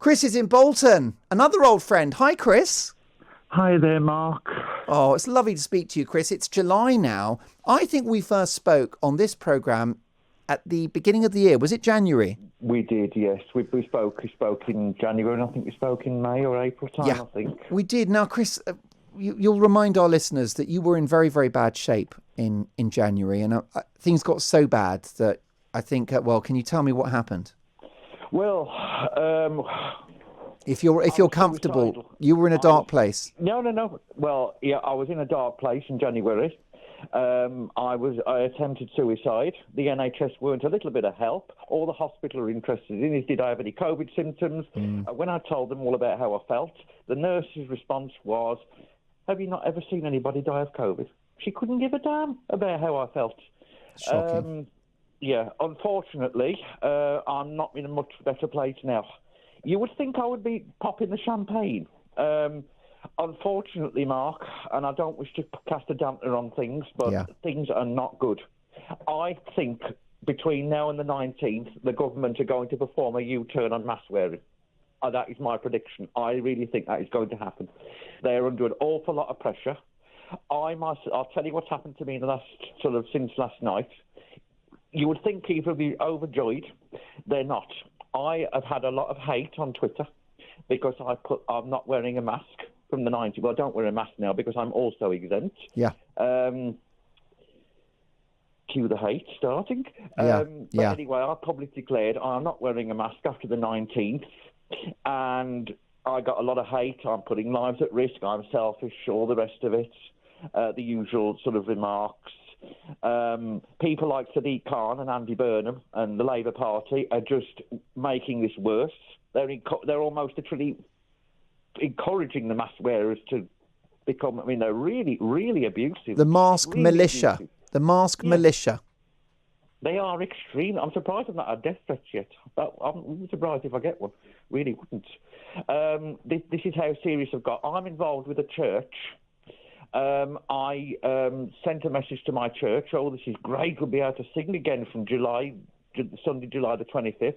Chris is in Bolton, another old friend. Hi, Chris. Hi there, Mark. Oh, it's lovely to speak to you, Chris. It's July now. I think we first spoke on this programme at the beginning of the year. Was it January? We did, yes. We spoke in January, and I think we spoke in May or April time, I think. We did. Now, Chris, you'll remind our listeners that you were in very, very bad shape in January, and things got so bad that I think, can you tell me what happened? Well, if you're comfortable, suicidal. You were in a dark place. No. Well, yeah, I was in a dark place in January. I attempted suicide. The NHS weren't a little bit of help. All the hospital are interested in is, did I have any COVID symptoms? When I told them all about how I felt, the nurse's response was, have you not ever seen anybody die of COVID? She couldn't give a damn about how I felt. Shocking. Unfortunately, I'm not in a much better place now. You would think I would be popping the champagne. Unfortunately, Mark, and I don't wish to cast a dampener on things, but things are not good. I think between now and the 19th, the government are going to perform a U-turn on mask wearing. That is my prediction. I really think that is going to happen. They're under an awful lot of pressure. I'll tell you what's happened to me since last night. You would think people would be overjoyed. They're not. I have had a lot of hate on Twitter because I'm not wearing a mask from the 90s. Well, I don't wear a mask now because I'm also exempt. Yeah. Cue the hate starting. But anyway, I publicly declared I'm not wearing a mask after the 19th, and I got a lot of hate. I'm putting lives at risk. I'm selfish. All the rest of it. The usual sort of remarks. People like Sadiq Khan and Andy Burnham and the Labour Party are just making this worse. They're almost literally encouraging the mask wearers to become. I mean, they're really, really abusive. The mask really militia. Abusive. The mask militia. They are extreme. I'm surprised I'm not had death threats yet. But I'm surprised if I get one. Really wouldn't. This is how serious I've got. I'm involved with a church. I sent a message to my church. Oh, this is great. We'll be able to sing again from Sunday, July the 25th.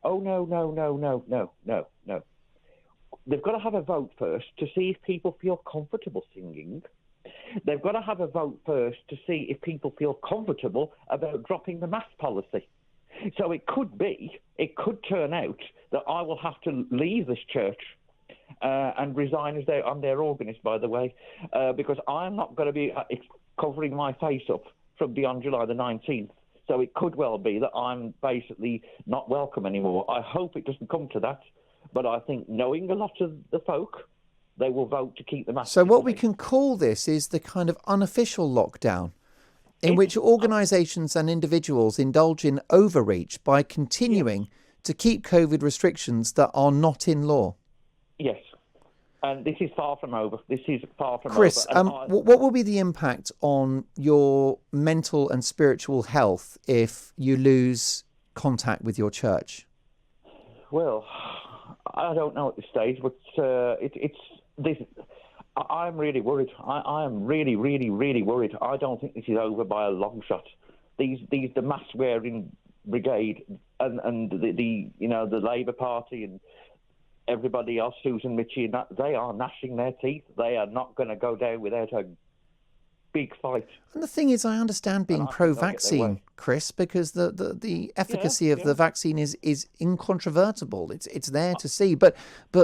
Oh, no. They've got to have a vote first to see if people feel comfortable singing. They've got to have a vote first to see if people feel comfortable about dropping the mask policy. So it could turn out that I will have to leave this church and resign I'm their organist, by the way, because I'm not going to be covering my face up from beyond July the 19th. So it could well be that I'm basically not welcome anymore. I hope it doesn't come to that, but I think knowing a lot of the folk, they will vote to keep the mask. So what we can call this is the kind of unofficial lockdown in which organisations and individuals indulge in overreach by continuing to keep COVID restrictions that are not in law. Yes. And this is far from over. Chris, what will be the impact on your mental and spiritual health if you lose contact with your church? Well, I don't know at this stage, but I'm really worried. I am really, really, really worried. I don't think this is over by a long shot. The mask wearing brigade and the Labour Party and everybody else, Susan Mitchie, and that, they are gnashing their teeth. They are not going to go down without a big fight. And the thing is, I understand being pro-vaccine, Chris, because the efficacy of the vaccine is incontrovertible. It's there to see. But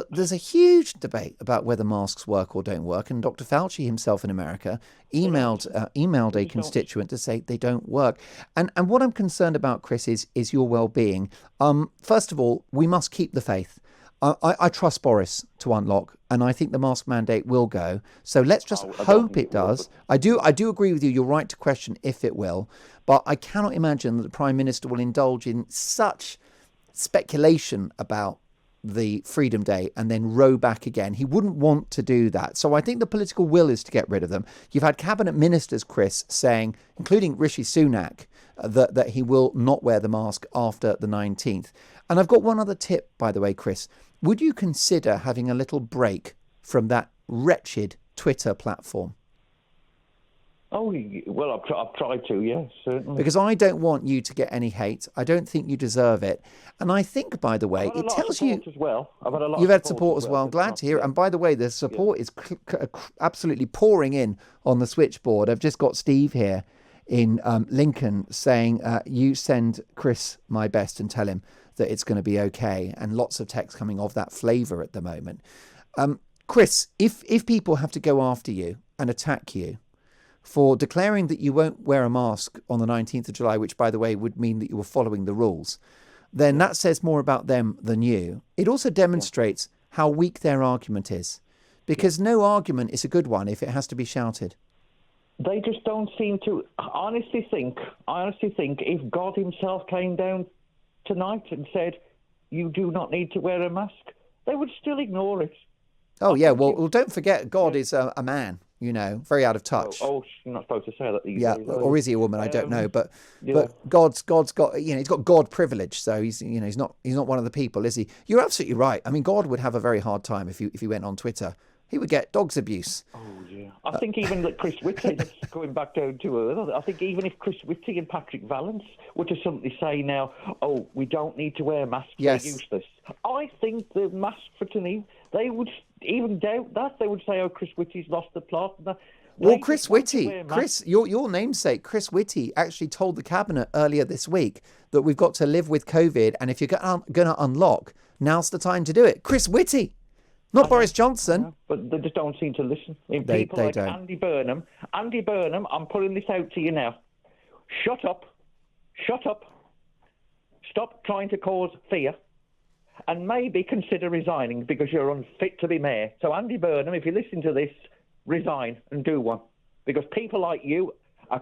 there's a huge debate about whether masks work or don't work. And Dr. Fauci himself in America emailed a constituent to say they don't work. And what I'm concerned about, Chris, is your well-being. First of all, we must keep the faith. I trust Boris to unlock, and I think the mask mandate will go. So let's just hope it does. I do agree with you. You're right to question if it will, but I cannot imagine that the Prime Minister will indulge in such speculation about the Freedom Day and then row back again. He wouldn't want to do that. So I think the political will is to get rid of them. You've had cabinet ministers, Chris, saying, including Rishi Sunak, that he will not wear the mask after the 19th. And I've got one other tip, by the way, Chris. Would you consider having a little break from that wretched Twitter platform? Oh, well, I've tried to, yes, certainly. Because I don't want you to get any hate. I don't think you deserve it. And I think, by the way, it tells you... as well. I've had a lot You've of had support as well. Glad to hear it. And by the way, the support is absolutely pouring in on the switchboard. I've just got Steve here in Lincoln saying, you send Chris my best and tell him that it's going to be okay. And lots of text coming of that flavour at the moment. Chris, if people have to go after you and attack you for declaring that you won't wear a mask on the 19th of July, which, by the way, would mean that you were following the rules, then that says more about them than you. It also demonstrates how weak their argument is, because no argument is a good one if it has to be shouted. They just don't seem to. I honestly think if God himself came down tonight and said, you do not need to wear a mask, they would still ignore it. Oh, yeah. Well, don't forget, God is a man, very out of touch. Oh, you're not supposed to say that these days. Yeah, or is he a woman? I don't know. But God's got, he's got God privilege. So he's not one of the people, is he? You're absolutely right. I mean, God would have a very hard time if he went on Twitter. He would get dogs abuse. Oh, yeah. I think even that Chris Whitty, going back down to Earth, I think even if Chris Whitty and Patrick Vallance were to simply say now, oh, we don't need to wear masks, we're useless. I think the mask fraternity, they would even doubt that. They would say, oh, Chris Whitty's lost the plot. Well, Chris Whitty, your namesake, Chris Whitty, actually told the Cabinet earlier this week that we've got to live with COVID, and if you're going to unlock, now's the time to do it. Chris Whitty. Not Boris Johnson. But they just don't seem to listen. They like don't. Andy Burnham, I'm putting this out to you now. Shut up. Stop trying to cause fear. And maybe consider resigning because you're unfit to be mayor. So Andy Burnham, if you listen to this, resign and do one. Because people like you are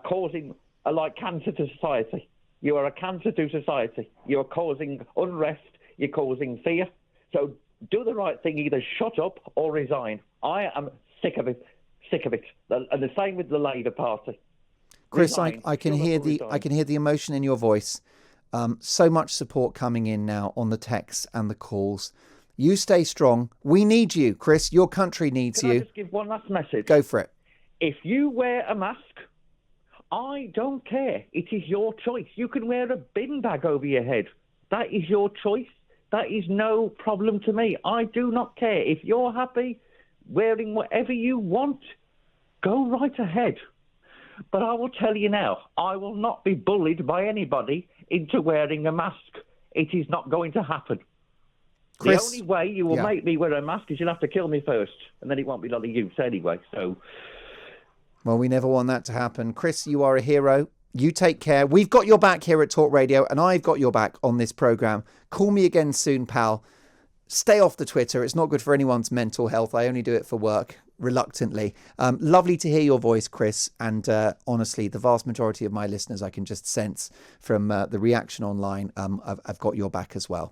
like cancer to society. You are a cancer to society. You are causing unrest. You're causing fear. So do the right thing, either shut up or resign. I am sick of it. And the same with the Labour Party. Chris, I can hear the emotion in your voice. So much support coming in now on the texts and the calls. You stay strong. We need you, Chris. Your country needs you. Can I just give one last message? Go for it. If you wear a mask, I don't care. It is your choice. You can wear a bin bag over your head. That is your choice. That is no problem to me. I do not care. If you're happy wearing whatever you want, go right ahead. But I will tell you now, I will not be bullied by anybody into wearing a mask. It is not going to happen. Chris, the only way you will make me wear a mask is you'll have to kill me first, and then it won't be like use anyway. So, well, we never want that to happen. Chris, you are a hero. You take care. We've got your back here at Talk Radio, and I've got your back on this programme. Call me again soon, pal. Stay off the Twitter. It's not good for anyone's mental health. I only do it for work, reluctantly. Lovely to hear your voice, Chris. And honestly, the vast majority of my listeners, I can just sense from the reaction online, I've got your back as well.